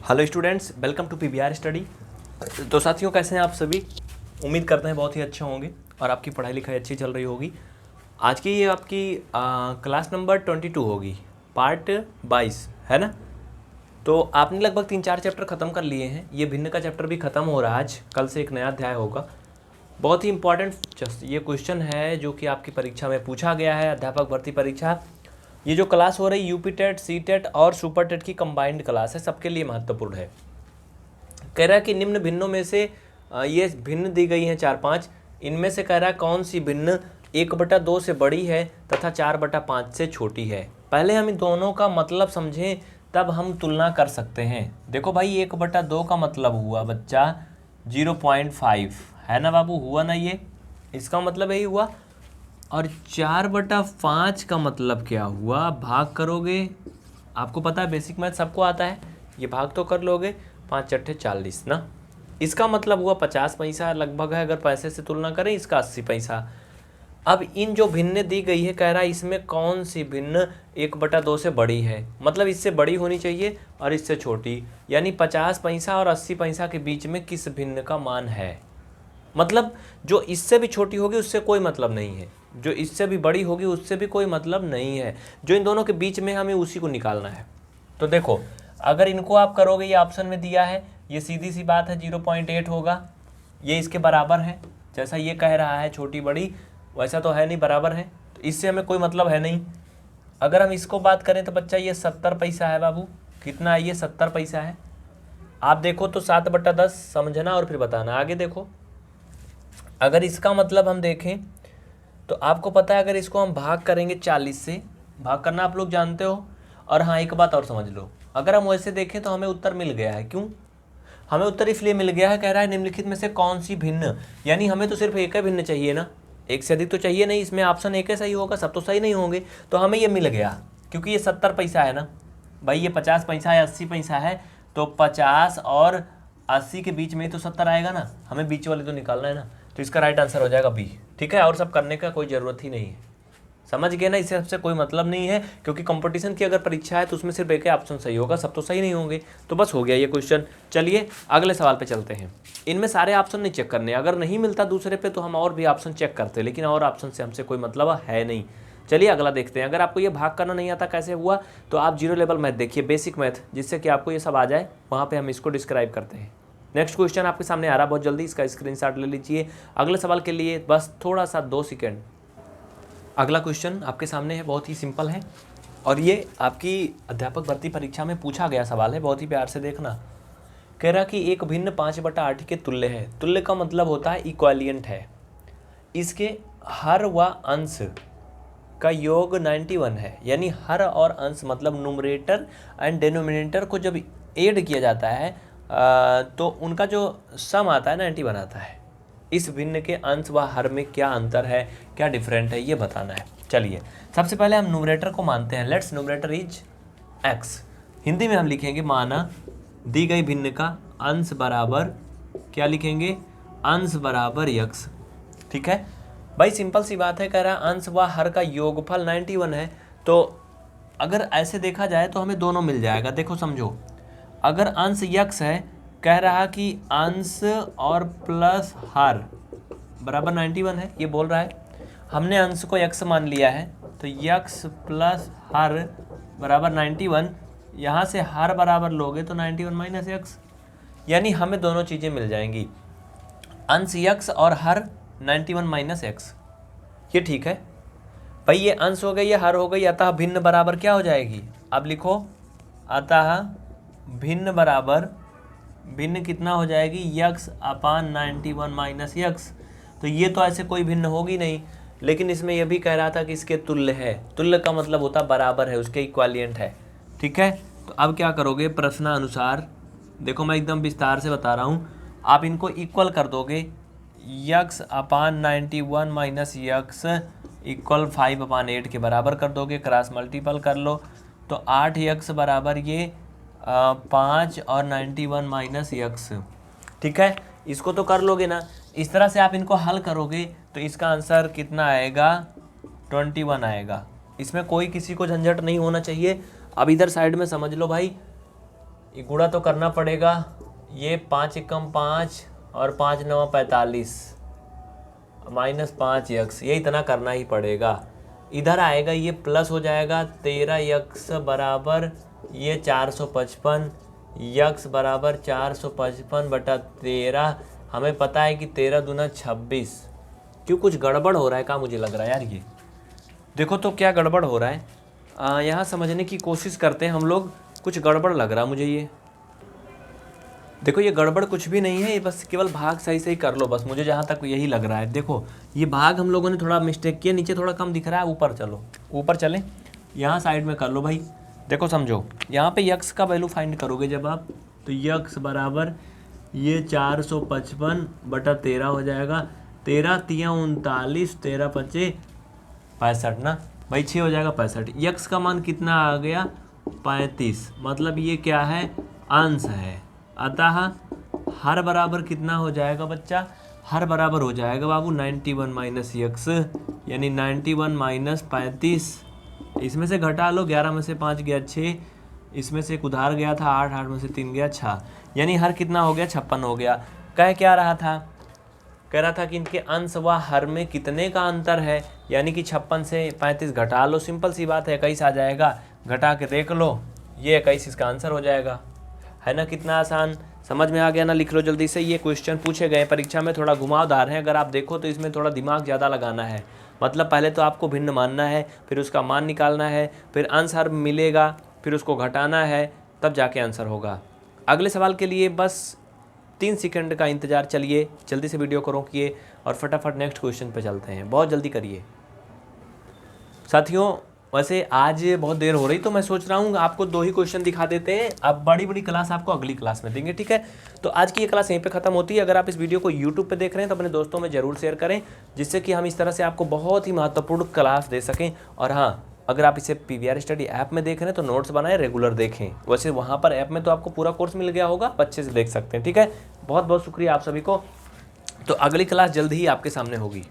Hello students, welcome to PBR study. तो साथियों, कैसे हैं आप सभी? उम्मीद करते हैं बहुत ही अच्छे होंगे और आपकी पढ़ाई लिखाई अच्छी चल रही होगी। आज की ये आपकी क्लास नंबर 22 होगी, पार्ट 22 है ना। तो आपने लगभग 3-4 चैप्टर ख़त्म कर लिए हैं। ये भिन्न का चैप्टर भी ख़त्म हो रहा है आज, कल से एक नया अध्याय होगा। बहुत ही इंपॉर्टेंट ये क्वेश्चन है जो कि आपकी परीक्षा में पूछा गया है, अध्यापक भर्ती परीक्षा। ये जो क्लास हो रही यूपी टेट, सी टेट और सुपर टेट की कंबाइंड क्लास है, सबके लिए महत्वपूर्ण है। कह रहा है कि निम्न भिन्नों में से ये भिन्न दी गई हैं 4-5, इनमें से कह रहा है कौन सी भिन्न 1/2 से बड़ी है तथा 4/5 से छोटी है। पहले हम इन दोनों का मतलब समझें, तब हम तुलना कर सकते हैं। देखो भाई, 1/2 का मतलब हुआ बच्चा 0.5 है ना बाबू, हुआ ना, ये इसका मतलब यही हुआ। और 4/5 का मतलब क्या हुआ? भाग करोगे, आपको पता है बेसिक मैथ सबको आता है, ये भाग तो कर लोगे, 5×8 40 ना। इसका मतलब हुआ 50 पैसा लगभग है, अगर पैसे से तुलना करें इसका 80 पैसा। अब इन जो भिन्न दी गई है, कह रहा है इसमें कौन सी भिन्न 1/2 से बड़ी है, मतलब इससे बड़ी होनी चाहिए और इससे छोटी, यानी 50 पैसा और 80 पैसा के बीच में किस भिन्न का मान है। मतलब जो इससे भी छोटी होगी उससे कोई मतलब नहीं है, जो इससे भी बड़ी होगी उससे भी कोई मतलब नहीं है, जो इन दोनों के बीच में हमें उसी को निकालना है। तो देखो, अगर इनको आप करोगे, ये ऑप्शन में दिया है, ये सीधी सी बात है 0.8 होगा, ये इसके बराबर है। जैसा ये कह रहा है छोटी बड़ी, वैसा तो है नहीं, बराबर है, तो इससे हमें कोई मतलब है नहीं। अगर हम इसको बात करें तो बच्चा ये 70 पैसा है बाबू। कितना है ये? 70 पैसा है। आप देखो तो 7/10 समझना और फिर बताना। आगे देखो, अगर इसका मतलब हम देखें तो आपको पता है, अगर इसको हम भाग करेंगे 40 से, भाग करना आप लोग जानते हो। और हाँ, एक बात और समझ लो, अगर हम वैसे देखें तो हमें उत्तर मिल गया है। क्यों हमें उत्तर इसलिए मिल गया है? कह रहा है निम्नलिखित में से कौन सी भिन्न, यानी हमें तो सिर्फ एक ही भिन्न चाहिए ना, एक से अधिक तो चाहिए नहीं। इसमें ऑप्शन एक ही सही होगा, सब तो सही नहीं होंगे। तो हमें ये मिल गया क्योंकि ये 70 पैसा है ना भाई, ये 50 पैसा है, 80 पैसा है, तो 50 और 80 के बीच में ही तो 70 आएगा ना, हमें बीच वाले तो निकालना है ना। तो इसका राइट आंसर हो जाएगा बी। ठीक है, और सब करने का कोई ज़रूरत ही नहीं है। समझ गए ना, इससे सबसे कोई मतलब नहीं है, क्योंकि कंपटीशन की अगर परीक्षा है तो उसमें सिर्फ एक ही ऑप्शन सही होगा, सब तो सही नहीं होंगे। तो बस हो गया ये क्वेश्चन। चलिए अगले सवाल पे चलते हैं। इनमें सारे ऑप्शन नहीं चेक करने, अगर नहीं मिलता दूसरे पे तो हम और भी ऑप्शन चेक करते हैं, लेकिन और ऑप्शन से हमसे कोई मतलब है नहीं। चलिए अगला देखते हैं। अगर आपको ये भाग करना नहीं आता कैसे हुआ, तो आप जीरो लेवल मैथ देखिए, बेसिक मैथ, जिससे कि आपको ये सब आ जाए, वहाँ पर हम इसको डिस्क्राइब करते हैं। नेक्स्ट क्वेश्चन आपके सामने आ रहा बहुत जल्दी, इसका स्क्रीनशॉट ले लीजिए। अगले सवाल के लिए बस थोड़ा सा 2 सेकेंड। अगला क्वेश्चन आपके सामने है, बहुत ही सिंपल है और ये आपकी अध्यापक भर्ती परीक्षा में पूछा गया सवाल है, बहुत ही प्यार से देखना। कह रहा कि एक भिन्न 5/8 के तुल्य है। तुल्य का मतलब होता है इक्वालियंट है, इसके हर व अंश का योग 91 है, यानी हर और अंश मतलब नुमरेटर एंड डिनोमिनेटर को जब ऐड किया जाता है तो उनका जो सम आता है 91 आता है। इस भिन्न के अंश व हर में क्या अंतर है, क्या डिफरेंट है, ये बताना है। चलिए सबसे पहले हम न्यूमरेटर को मानते हैं। Let's numerator is x। Hindi में हम लिखेंगे, माना दी गई भिन्न का अंश बराबर, क्या लिखेंगे? अंश बराबर x। ठीक है भाई, सिंपल सी बात है। कह रहा है अंश व हर का योगफल 91 है, तो अगर ऐसे देखा जाए तो हमें दोनों मिल जाएगा। देखो समझो, अगर अंश x है, कह रहा कि अंश और प्लस हर बराबर 91 है, ये बोल रहा है। हमने अंश को x मान लिया है, तो x प्लस हर बराबर 91। यहाँ से हर बराबर लोगे तो 91 माइनस x, यानी हमें दोनों चीज़ें मिल जाएंगी, अंश x और हर 91 माइनस x। ये ठीक है भाई, ये अंश हो गई, ये हर हो गई, अतः भिन्न बराबर क्या हो जाएगी? अब लिखो, अतः भिन्न बराबर, भिन्न कितना हो जाएगी? x/91 minus x। तो ये तो ऐसे कोई भिन्न होगी नहीं, लेकिन इसमें यह भी कह रहा था कि इसके तुल्य है। तुल्य का मतलब होता बराबर है, उसके इक्वालियंट है। ठीक है, तो अब क्या करोगे? प्रश्नानुसार देखो, मैं एकदम विस्तार से बता रहा हूँ, आप इनको इक्वल कर दोगे। x/91 माइनस x इक्वल 5/8 के बराबर कर दोगे, क्रॉस मल्टीपल कर लो, तो 8x बराबर ये 5 और 91 माइनस x। ठीक है, इसको तो कर लोगे ना। इस तरह से आप इनको हल करोगे तो इसका आंसर कितना आएगा? 21 आएगा। इसमें कोई किसी को झंझट नहीं होना चाहिए। अब इधर साइड में समझ लो भाई, ये गुणा तो करना पड़ेगा, ये 5 एकम 5 और 5 नवा 45 -5x, ये इतना करना ही पड़ेगा। इधर आएगा ये प्लस हो जाएगा 13x बराबर ये 455, यक्स बराबर 455 बटा 13। हमें पता है कि 13 दूना 26। क्यों, कुछ गड़बड़ हो रहा है, क्या मुझे लग रहा है यार। ये देखो तो क्या गड़बड़ हो रहा है, यहाँ समझने की कोशिश करते हैं हम लोग। कुछ गड़बड़ लग रहा है मुझे ये। देखो ये गड़बड़ कुछ भी नहीं है, ये बस केवल भाग सही सही कर लो बस, मुझे जहाँ तक यही लग रहा है। देखो ये भाग हम लोगों ने थोड़ा मिस्टेक किया, नीचे थोड़ा कम दिख रहा है, ऊपर चलो, ऊपर चलें, यहाँ साइड में कर लो भाई। देखो समझो, यहाँ पे यक्स का वैल्यू फाइंड करोगे जब आप, तो यक्स बराबर ये 455 बटा 13 हो जाएगा। 13 तिया 39, 13 पचे 65 ना भाई, 6 हो जाएगा 65। यक्स का मान कितना आ गया 35, मतलब ये क्या है, अंश है। अतः हर बराबर कितना हो जाएगा बच्चा, हर बराबर हो जाएगा बाबू 91 माइनस यक्स, यानी 91 माइनस 35। इसमें से घटा लो, 11 में से 5 गया 6, इसमें से एक उधार गया था 8, 8 में से 3 गया 6, यानी हर कितना हो गया 56 हो गया। कह क्या रहा था, कह रहा था कि इनके अंश व हर में कितने का अंतर है, यानी कि 56 से 35 घटा लो, सिंपल सी बात है, 21 आ जाएगा। घटा के देख लो, ये 21 इसका आंसर हो जाएगा, है ना। कितना आसान, समझ में आ गया ना। लिख लो जल्दी से। ये क्वेश्चन पूछे गए परीक्षा में, थोड़ा घुमावदार है, अगर आप देखो तो इसमें थोड़ा दिमाग ज़्यादा लगाना है। मतलब पहले तो आपको भिन्न मानना है, फिर उसका मान निकालना है, फिर अंश हर मिलेगा, फिर उसको घटाना है, तब जाके आंसर होगा। अगले सवाल के लिए बस 3 सेकंड का इंतज़ार, चलिए जल्दी से वीडियो को रोकिए और फटाफट नेक्स्ट क्वेश्चन पे चलते हैं, बहुत जल्दी करिए साथियों। वैसे आज बहुत देर हो रही, तो मैं सोच रहा हूँ आपको 2 ही क्वेश्चन दिखा देते हैं, अब बड़ी बड़ी क्लास आपको अगली क्लास में देंगे, ठीक है। तो आज की ये क्लास यहीं पे खत्म होती है। अगर आप इस वीडियो को यूट्यूब पे देख रहे हैं तो अपने दोस्तों में ज़रूर शेयर करें, जिससे कि हम इस तरह से आपको बहुत ही महत्वपूर्ण क्लास दे सकें। और हाँ, अगर आप इसे PVR स्टडी ऐप में देख रहे हैं तो नोट्स बनाएं, रेगुलर देखें। वैसे वहाँ पर ऐप में तो आपको पूरा कोर्स मिल गया होगा, अच्छे से देख सकते हैं, ठीक है। बहुत बहुत शुक्रिया आप सभी को। तो अगली क्लास जल्द ही आपके सामने होगी।